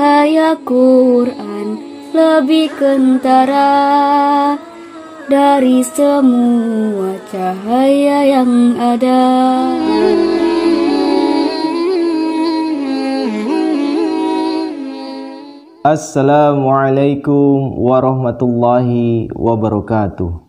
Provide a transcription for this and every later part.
cahaya Quran lebih kentara dari semua cahaya yang ada. Assalamualaikum warahmatullahi wabarakatuh.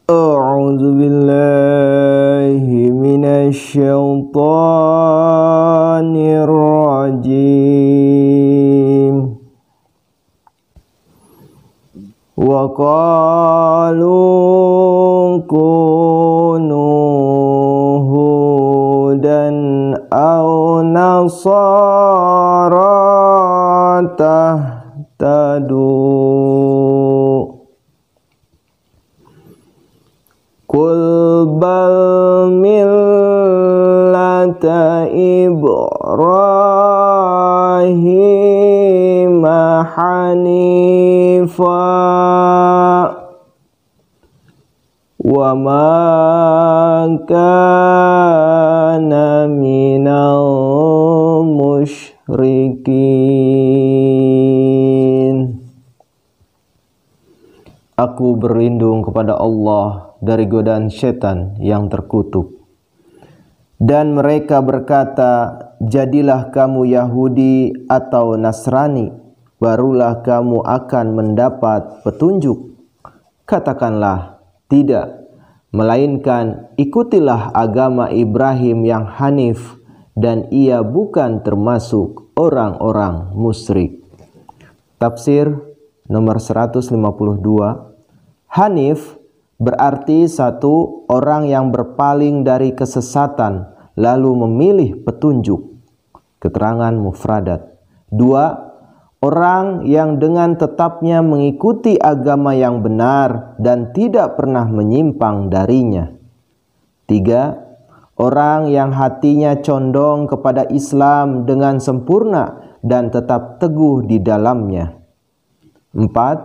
A'udzu billahi minasy syaithanir rajim. Wa qalu kunu hudan aw nasara tahtadu. Qul bal millata Ibrahim hanifa wa ma kana minal musyrikin. Aku berlindung kepada Allah dari godaan setan yang terkutuk. Dan mereka berkata, jadilah kamu Yahudi atau Nasrani, barulah kamu akan mendapat petunjuk. Katakanlah, tidak, melainkan ikutilah agama Ibrahim yang hanif, dan ia bukan termasuk orang-orang musyrik. Tafsir nomor 152. Hanif berarti satu, orang yang berpaling dari kesesatan lalu memilih petunjuk. Keterangan mufradat. Dua, orang yang dengan tetapnya mengikuti agama yang benar dan tidak pernah menyimpang darinya. Tiga, orang yang hatinya condong kepada Islam dengan sempurna dan tetap teguh di dalamnya. Empat,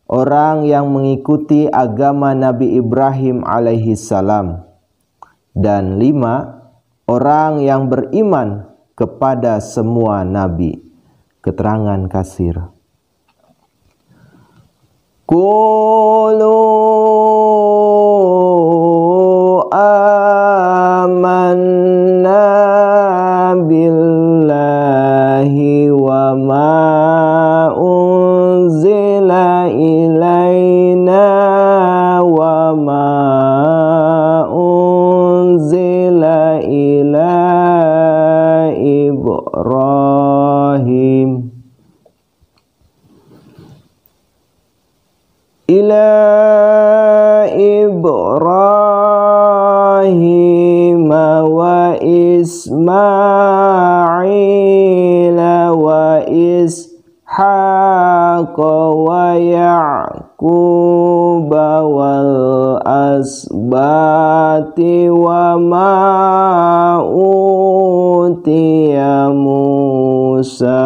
orang yang mengikuti agama Nabi Ibrahim alaihi salam. Dan lima, orang yang beriman kepada semua nabi. Keterangan kasir. Qulu amanna billahi wa ma unzila ilaina wa ma unzila ila Ibrahim wa Ismail wa Ishaq wa Ya'qub wal asbati wa ma utiya Musa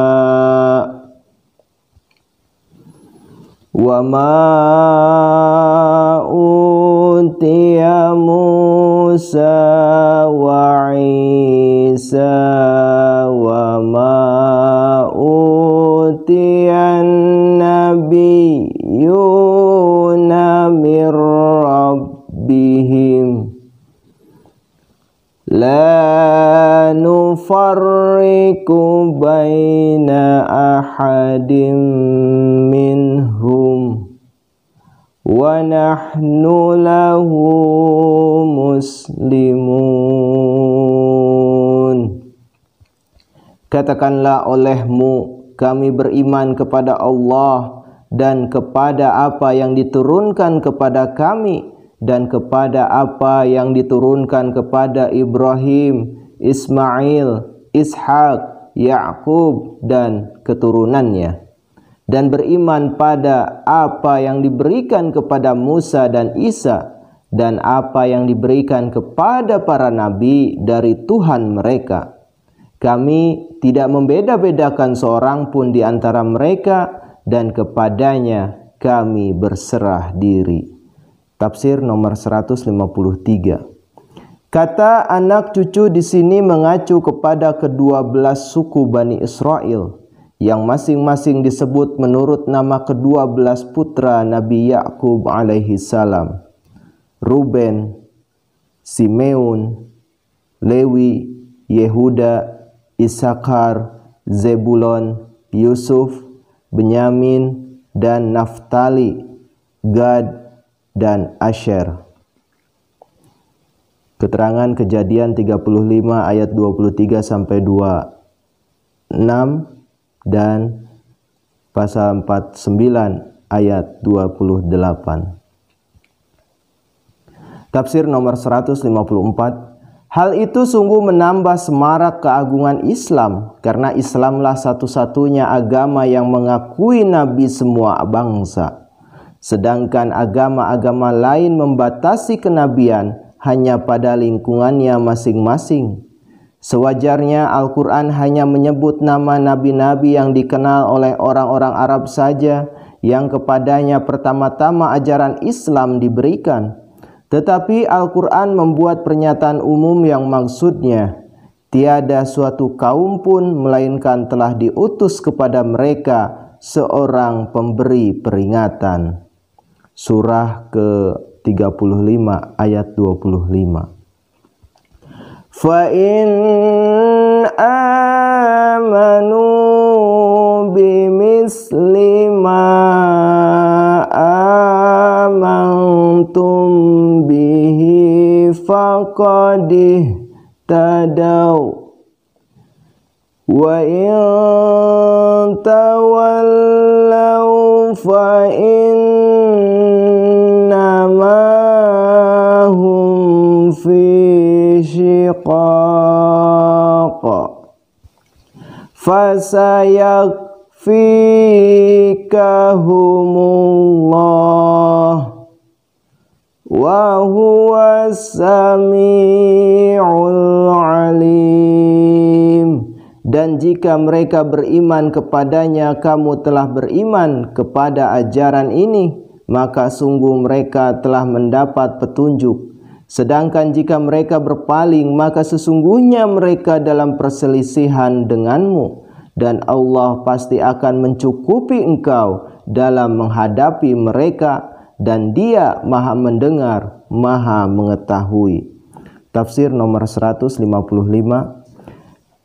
wa ma utiya Musa wa Isa wa ma utiya nabiyyuna mir rabbihim la nufarriqu baina ahadim minhum wa nahnu lahu muslimun. Katakanlah olehmu, kami beriman kepada Allah dan kepada apa yang diturunkan kepada kami dan kepada apa yang diturunkan kepada Ibrahim, Ismail, Ishak, Ya'qub dan keturunannya, dan beriman pada apa yang diberikan kepada Musa dan Isa dan apa yang diberikan kepada para nabi dari Tuhan mereka. Kami tidak membeda-bedakan seorang pun di antara mereka dan kepadanya kami berserah diri. Tafsir nomor 153. Kata anak cucu di sini mengacu kepada kedua belas suku Bani Israel yang masing-masing disebut menurut nama kedua belas putra Nabi Yakub alaihi salam. Ruben, Simeon, Lewi, Yehuda, Isakar, Zebulon, Yusuf, Benyamin, dan Naftali, Gad, dan Asher. Keterangan Kejadian 35 ayat 23 sampai 26 dan pasal 49 ayat 28. Tafsir nomor 154. Hal itu sungguh menambah semarak keagungan Islam, karena Islamlah satu-satunya agama yang mengakui nabi semua bangsa. Sedangkan agama-agama lain membatasi kenabian hanya pada lingkungannya masing-masing. Sewajarnya Al-Quran hanya menyebut nama nabi-nabi yang dikenal oleh orang-orang Arab saja, yang kepadanya pertama-tama ajaran Islam diberikan. Tetapi Al-Quran membuat pernyataan umum yang maksudnya tiada suatu kaum pun melainkan telah diutus kepada mereka seorang pemberi peringatan. Surah ke-35 ayat 25. Fa in amanu bimisli ma amantum bihi faqad tadaw wa in tawallaw fa innama hum fi shiqaq fasayakfikahumullah wa huwas sami'ul alim. Dan jika mereka beriman kepadanya, kamu telah beriman kepada ajaran ini, maka sungguh mereka telah mendapat petunjuk. Sedangkan jika mereka berpaling, maka sesungguhnya mereka dalam perselisihan denganmu, dan Allah pasti akan mencukupi engkau dalam menghadapi mereka, dan Dia Maha mendengar, Maha mengetahui. Tafsir nomor 155.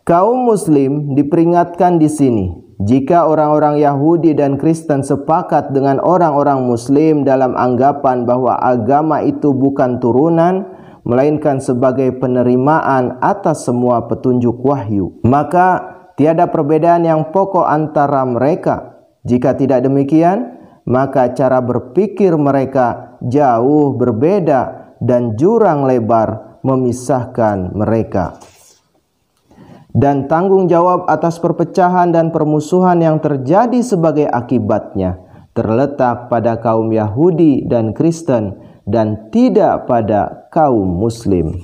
Kaum muslim diperingatkan di sini, jika orang-orang Yahudi dan Kristen sepakat dengan orang-orang muslim dalam anggapan bahwa agama itu bukan turunan, melainkan sebagai penerimaan atas semua petunjuk wahyu, maka tiada perbedaan yang pokok antara mereka. Jika tidak demikian, maka cara berpikir mereka jauh berbeda dan jurang lebar memisahkan mereka. Dan tanggung jawab atas perpecahan dan permusuhan yang terjadi sebagai akibatnya terletak pada kaum Yahudi dan Kristen dan tidak pada kaum muslim.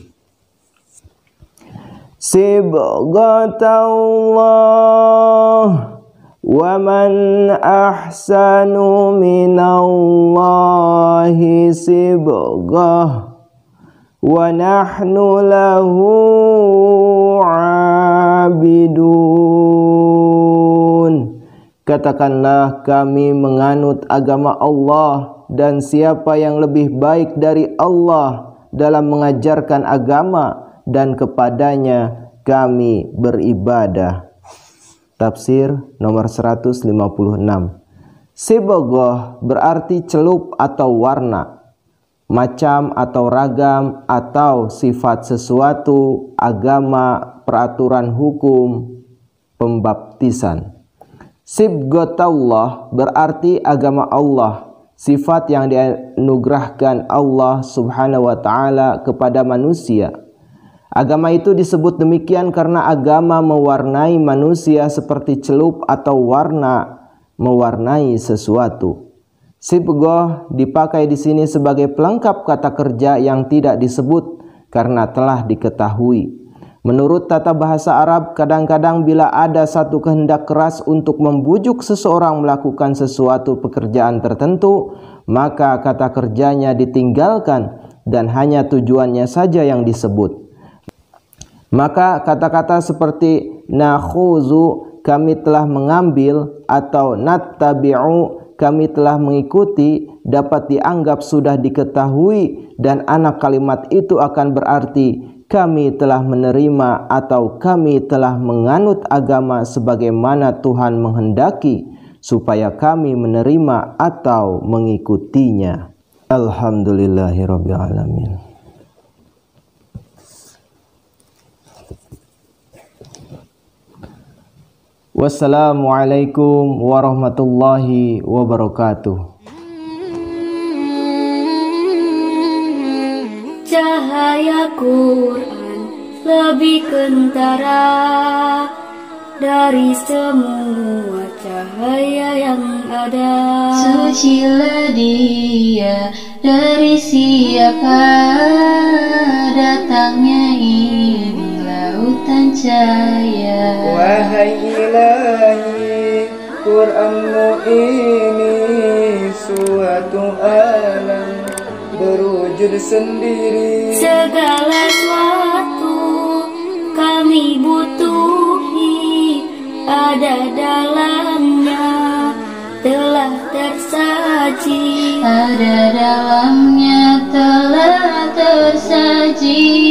Sibghatallah wa man ahsanu minallahi sibghah wa nahnu lahu abidun. Katakanlah, kami menganut agama Allah, dan siapa yang lebih baik dari Allah dalam mengajarkan agama, dan kepadanya kami beribadah. Tafsir nomor 156. Sibghah berarti celup atau warna, macam atau ragam atau sifat sesuatu, agama, peraturan hukum, pembaptisan. Sibghatullah berarti agama Allah, sifat yang dianugerahkan Allah Subhanahu wa taala kepada manusia. Agama itu disebut demikian karena agama mewarnai manusia seperti celup atau warna mewarnai sesuatu. Sibghah dipakai di sini sebagai pelengkap kata kerja yang tidak disebut karena telah diketahui. Menurut tata bahasa Arab, kadang-kadang bila ada satu kehendak keras untuk membujuk seseorang melakukan sesuatu pekerjaan tertentu, maka kata kerjanya ditinggalkan dan hanya tujuannya saja yang disebut. Maka kata-kata seperti nakhuzu, kami telah mengambil, atau nattabi'u, kami telah mengikuti, dapat dianggap sudah diketahui, dan anak kalimat itu akan berarti kami telah menerima atau kami telah menganut agama sebagaimana Tuhan menghendaki, supaya kami menerima atau mengikutinya. Alhamdulillahirabbil alamin. Wassalamualaikum warahmatullahi wabarakatuh. Cahaya Quran lebih kentara dari semua cahaya yang ada. Sucilah dia dari siapa datangnya ini lautan cahaya. Wahai Ilahi, Quranmu ini suatu alam berwujud sendiri. Segala sesuatu kami butuhi, ada dalamnya telah tersaji. Ada dalamnya telah tersaji.